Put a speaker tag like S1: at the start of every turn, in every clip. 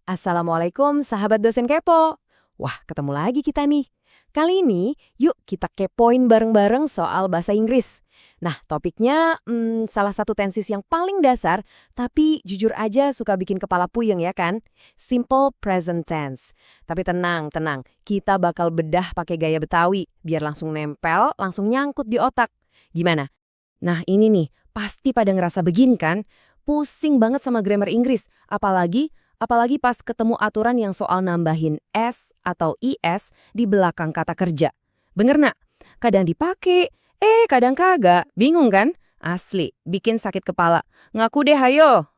S1: Assalamualaikum sahabat dosen kepo. Wah, ketemu lagi kita nih. Kali ini, yuk kita kepoin bareng-bareng soal bahasa Inggris. Nah, topiknya salah satu tenses yang paling dasar, tapi jujur aja suka bikin kepala puyeng ya kan? Simple present tense. Tapi tenang, tenang. Kita bakal bedah pakai gaya Betawi, biar langsung nempel, langsung nyangkut di otak. Gimana? Nah, ini nih, pasti pada ngerasa begini kan? Pusing banget sama grammar Inggris, apalagi pas ketemu aturan yang soal nambahin s atau is di belakang kata kerja. Bener nggak? Kadang dipakai, kadang kagak. Bingung kan? Asli, bikin sakit kepala. Ngaku deh hayo.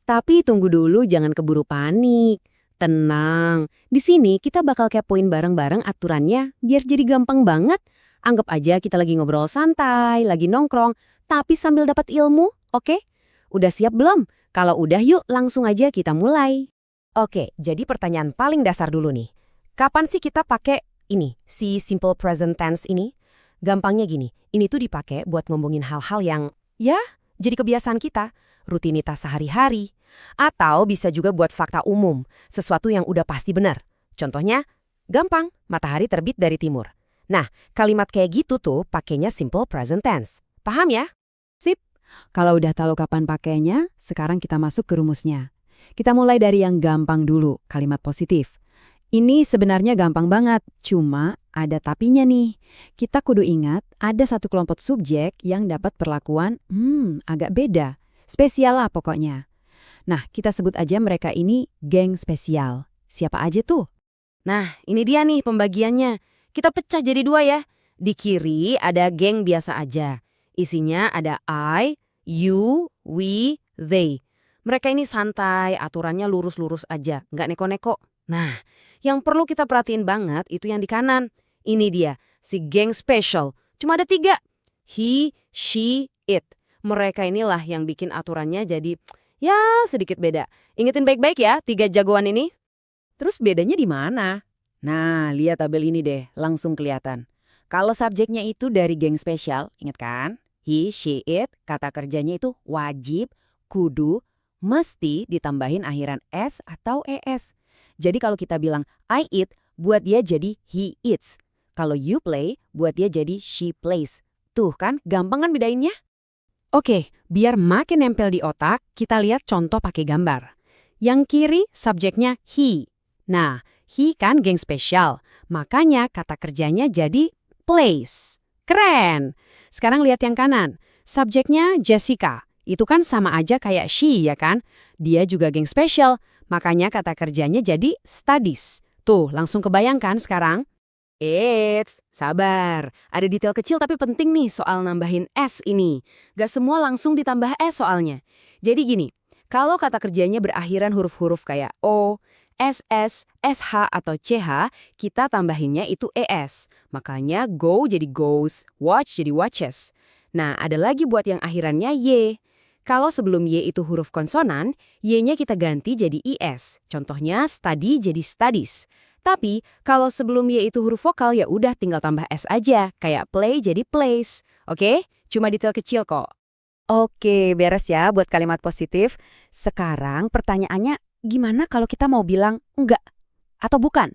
S1: Tapi tunggu dulu, jangan keburu panik. Tenang, di sini kita bakal kepoin bareng-bareng aturannya biar jadi gampang banget. Anggap aja kita lagi ngobrol santai, lagi nongkrong, tapi sambil dapat ilmu, oke? Udah siap belum? Kalau udah yuk langsung aja kita mulai. Oke, jadi pertanyaan paling dasar dulu nih. Kapan sih kita pakai ini, si simple present tense ini? Gampangnya gini, ini tuh dipakai buat ngomongin hal-hal yang, ya, jadi kebiasaan kita, rutinitas sehari-hari. Atau bisa juga buat fakta umum, sesuatu yang udah pasti benar. Contohnya, gampang, matahari terbit dari timur. Nah, kalimat kayak gitu tuh pakainya simple present tense. Paham ya? Sip. Kalau udah tahu kapan pakainya, sekarang kita masuk ke rumusnya. Kita mulai dari yang gampang dulu, kalimat positif. Ini sebenarnya gampang banget, cuma ada tapinya nih. Kita kudu ingat ada satu kelompok subjek yang dapat perlakuan, agak beda. Spesial lah pokoknya. Nah, kita sebut aja mereka ini geng spesial. Siapa aja tuh? Nah, ini dia nih pembagiannya. Kita pecah jadi dua ya. Di kiri ada geng biasa aja. Isinya ada I, you, we, they. Mereka ini santai, aturannya lurus-lurus aja, nggak neko-neko. Nah, yang perlu kita perhatiin banget itu yang di kanan. Ini dia, si geng special. Cuma ada 3. He, she, it. Mereka inilah yang bikin aturannya jadi, ya sedikit beda. Ingetin baik-baik ya, 3 jagoan ini. Terus bedanya di mana? Nah, lihat tabel ini deh, langsung kelihatan. Kalau subjeknya itu dari geng spesial, ingat kan? He, she, it, kata kerjanya itu wajib, kudu, mesti ditambahin akhiran s atau es. Jadi kalau kita bilang I eat, buat dia jadi he eats. Kalau you play, buat dia jadi she plays. Tuh kan, gampang kan bedainnya? Oke, biar makin nempel di otak, kita lihat contoh pakai gambar. Yang kiri subjeknya he. Nah, he kan geng spesial, makanya kata kerjanya jadi plays. Keren! Sekarang lihat yang kanan. Subjeknya Jessica. Itu kan sama aja kayak she ya kan? Dia juga geng spesial, makanya kata kerjanya jadi studies. Tuh, langsung kebayangkan sekarang? Eits, sabar. Ada detail kecil tapi penting nih soal nambahin S ini. Gak semua langsung ditambah S soalnya. Jadi gini, kalau kata kerjanya berakhiran huruf-huruf kayak O, SS, SH, atau CH, kita tambahinnya itu ES. Makanya go jadi goes, watch jadi watches. Nah, ada lagi buat yang akhirannya Y. Kalau sebelum Y itu huruf konsonan, Y-nya kita ganti jadi IS. Contohnya study jadi studies. Tapi, kalau sebelum Y itu huruf vokal ya udah tinggal tambah S aja, kayak play jadi plays. Oke? Cuma detail kecil kok. Oke, beres ya buat kalimat positif. Sekarang pertanyaannya, gimana kalau kita mau bilang enggak atau bukan?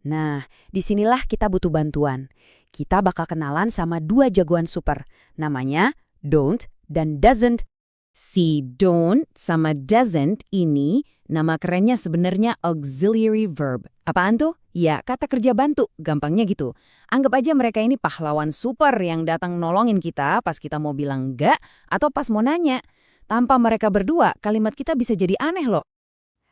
S1: Nah, disinilah kita butuh bantuan. Kita bakal kenalan sama 2 jagoan super. Namanya don't dan doesn't. Si don't sama doesn't ini nama kerennya sebenarnya auxiliary verb. Apaan tuh? Ya, kata kerja bantu, gampangnya gitu. Anggap aja mereka ini pahlawan super yang datang nolongin kita pas kita mau bilang enggak atau pas mau nanya. Tanpa mereka berdua, kalimat kita bisa jadi aneh loh.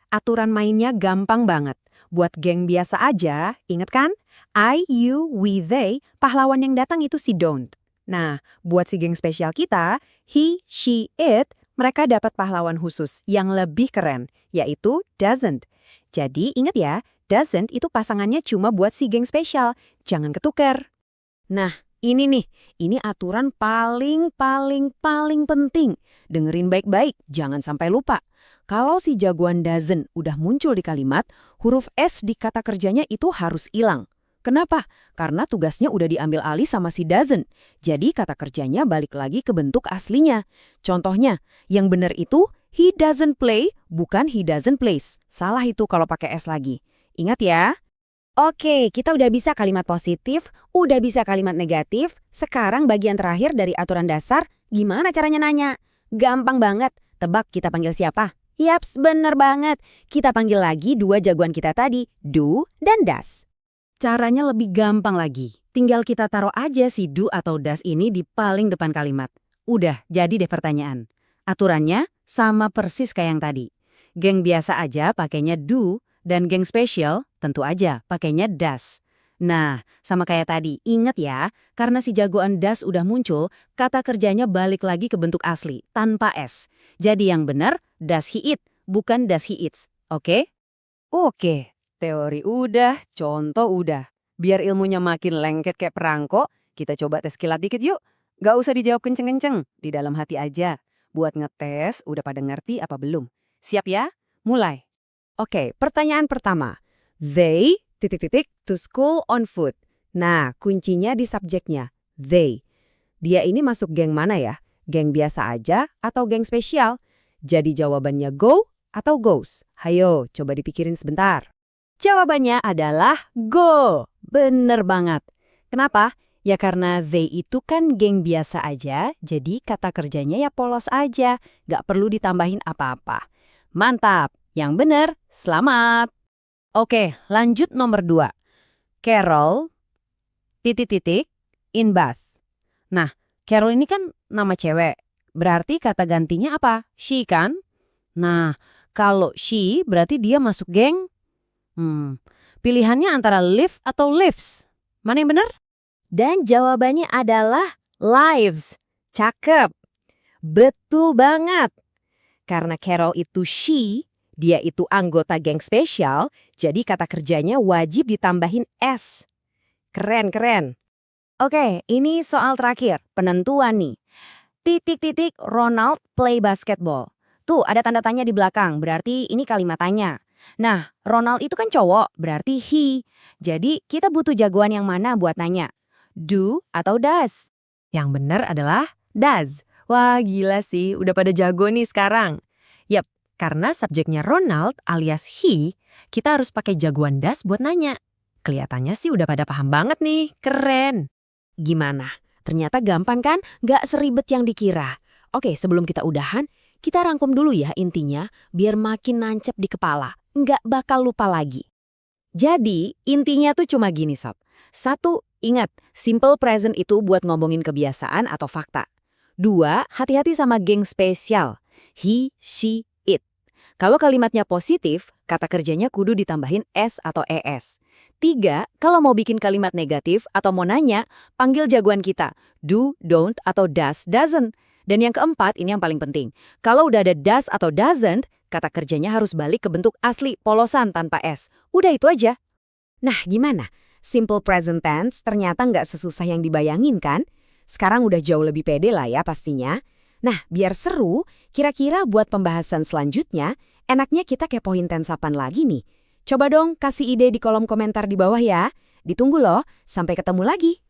S1: Aturan mainnya gampang banget. Buat geng biasa aja, inget kan? I, you, we, they, pahlawan yang datang itu si don't. Nah, buat si geng spesial kita, he, she, it, mereka dapat pahlawan khusus yang lebih keren, yaitu doesn't. Jadi inget ya, doesn't itu pasangannya cuma buat si geng spesial, jangan ketuker. Nah, ini aturan paling penting. Dengerin baik-baik, jangan sampai lupa. Kalau si jagoan doesn't udah muncul di kalimat, huruf S di kata kerjanya itu harus hilang. Kenapa? Karena tugasnya udah diambil alih sama si doesn't. Jadi kata kerjanya balik lagi ke bentuk aslinya. Contohnya, yang benar itu He doesn't play, bukan he doesn't plays. Salah itu kalau pakai S lagi. Ingat ya.
S2: Oke, kita udah bisa kalimat positif, udah bisa kalimat negatif. Sekarang bagian terakhir dari aturan dasar, gimana caranya nanya? Gampang banget. Tebak kita panggil siapa? Yaps, bener banget. Kita panggil lagi dua jagoan kita tadi, do dan does.
S1: Caranya lebih gampang lagi. Tinggal kita taruh aja si do atau does ini di paling depan kalimat. Udah, jadi deh pertanyaan. Aturannya sama persis kayak yang tadi. Geng biasa aja pakainya do, dan geng spesial tentu aja pakainya does. Nah, sama kayak tadi, ingat ya, karena si jagoan does udah muncul, kata kerjanya balik lagi ke bentuk asli, tanpa S. Jadi yang benar, does he eat, bukan does he eats. Oke? Oke, teori udah, contoh udah. Biar ilmunya makin lengket kayak perangko, kita coba tes kilat dikit yuk. Gak usah dijawab kenceng-kenceng, di dalam hati aja. Buat ngetes, udah pada ngerti apa belum? Siap ya? Mulai. Oke, pertanyaan pertama. They to school on foot. Nah, kuncinya di subjeknya, they. Dia ini masuk geng mana ya? Geng biasa aja atau geng spesial? Jadi jawabannya go atau goes? Hayo, coba dipikirin sebentar. Jawabannya adalah go. Bener banget. Kenapa? Ya karena they itu kan geng biasa aja, jadi kata kerjanya ya polos aja, gak perlu ditambahin apa-apa. Mantap, yang bener, selamat. Oke, lanjut nomor 2. Carol, in bath. Nah, Carol ini kan nama cewek, berarti kata gantinya apa? She kan? Nah, kalau she berarti dia masuk geng. Pilihannya antara live atau lives. Mana yang benar?
S2: Dan jawabannya adalah lives. Cakep. Betul banget. Karena Carol itu she, dia itu anggota geng spesial, jadi kata kerjanya wajib ditambahin S. Keren. Oke, ini soal terakhir, penentuan nih. Ronald play basketball. Tuh, ada tanda tanya di belakang, berarti ini kalimat tanya. Nah, Ronald itu kan cowok, berarti he. Jadi, kita butuh jagoan yang mana buat nanya? Do atau does?
S1: Yang benar adalah does. Wah, gila sih, udah pada jago nih sekarang. Yap, karena subjeknya Ronald alias he, kita harus pakai jagoan does buat nanya. Kelihatannya sih udah pada paham banget nih, keren. Gimana? Ternyata gampang kan? Gak seribet yang dikira. Oke, sebelum kita udahan, kita rangkum dulu ya intinya, biar makin nancep di kepala. Nggak bakal lupa lagi. Jadi, intinya tuh cuma gini sob. 1, ingat, simple present itu buat ngomongin kebiasaan atau fakta. 2, hati-hati sama geng spesial. He, she, it. Kalau kalimatnya positif, kata kerjanya kudu ditambahin S atau ES. 3, kalau mau bikin kalimat negatif atau mau nanya, panggil jagoan kita. Do, don't, atau does, doesn't. Dan yang keempat, ini yang paling penting. Kalau udah ada does atau doesn't, kata kerjanya harus balik ke bentuk asli, polosan tanpa S. Udah itu aja. Nah, gimana? Simple present tense ternyata nggak sesusah yang dibayangin kan? Sekarang udah jauh lebih pede lah ya pastinya. Nah, biar seru, kira-kira buat pembahasan selanjutnya, enaknya kita kepoin tense apaan lagi nih? Coba dong kasih ide di kolom komentar di bawah ya. Ditunggu loh, sampai ketemu lagi.